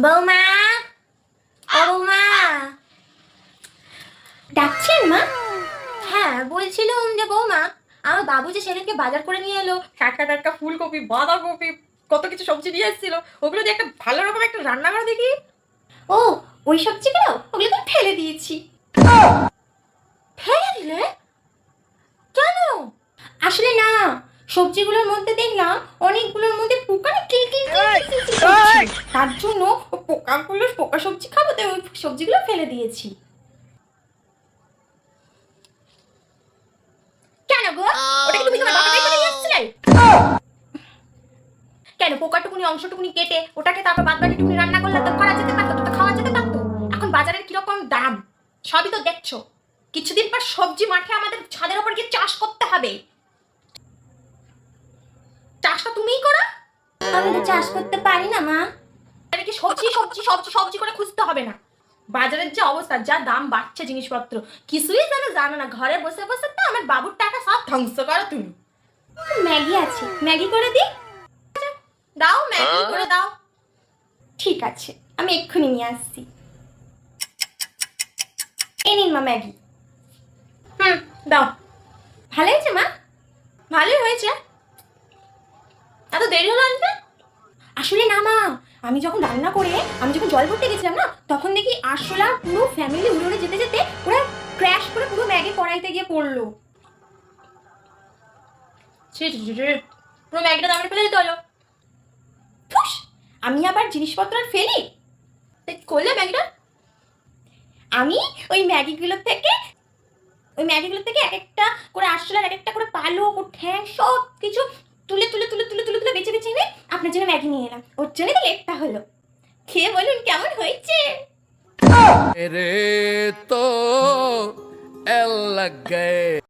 বৌমা, ও বৌমা, ডাকছেন মা? হ্যাঁ, বলছিলাম যে বৌমা, আমার বাবু যে সেদিনকে বাজার করে নিয়ে এলো টাটকা টাটকা ফুলকপি, বাঁধাকপি, কত কিছু সবজি নিয়ে এসেছিল, ওগুলো দিয়ে একটা ভালো রকম একটা রান্না করে দেখি। ও, ওই সবজিগুলো ওগুলো তো ফেলে দিয়েছি। ফেলে দিলে কেন? আসলে না, সবজিগুলোর মধ্যে দেখলাম অনেকগুলোর মধ্যে পোকা না কিলকিল করছে। তার জন্য পোকা সবজি খাবো, তাই ওই সবজিগুলো ফেলে দিয়েছি। কেন গো, ওটা কি তুমি তোমার বাবাকে ফেলে দিয়েছিলে? কেন, পোকাটুকুনি অংশটুকুনি কেটে ওটাকে তারপর বাদ বাকিটুকুনি রান্না করলে তো করা যেতে পারতো, তো খাওয়া যেতে পারতো। এখন বাজারের কিরকম দাম সবই তো দেখছো। কিছুদিন পর সবজি মাঠে আমাদের ছাদের উপর গিয়ে চাষ করতে হবে। চাষটা তুমিই করো। আমি তো চাষ করতে পারি না মা। কি সবজি সবজি সবজি সবজি করে খুঁজতে হবে না। বাজারের যে অবস্থা, যা দাম বাড়ছে জিনিসপত্র, কিছুই জানো না। ঘরে বসে বসে তো আমার বাবুর টাকা সব ধ্বংস করো তুমি। ম্যাগি আছে, ম্যাগি করে দিই। দাও, ম্যাগি করে দাও। ঠিক আছে, আমি এক্ষুনি নিয়ে আসছি। এই নিন মা ম্যাগি। দাও। ভালো হয়েছে মা? ভালোই হয়েছে। এত দেরি হলো আনতে? আসলে না মা, আমি যখন রান্না করে আমি যখন জল ভরতে গেছিলাম না, তখন দেখি আরশোলা পুরো ফ্যামিলি উড়ে উড়ে যেতে যেতে ওরা ক্র্যাশ করে পুরো ম্যাগি কড়াইতে গিয়ে পড়লো। পুরো ম্যাগিটা দামে ফেলে দিতে হলো। ফুস, আমি আবার জিনিসপত্র আর ফেলি? করলে ম্যাগিটা আমি ওই ম্যাগিগুলো থেকে এক একটা করে আরশোলার এক একটা করে পালক ও ঠ্যাং সব কিছু তুলে তুলে তুলে তুলে তুলে তুলে বেছে বেছে এনে আপনার জন্য ম্যাগি নিয়ে এলাম। ওর জন্য তো লেটটা হলো। খেয়ে বলুন কেমন হয়েছে। रे तो एल लग गए।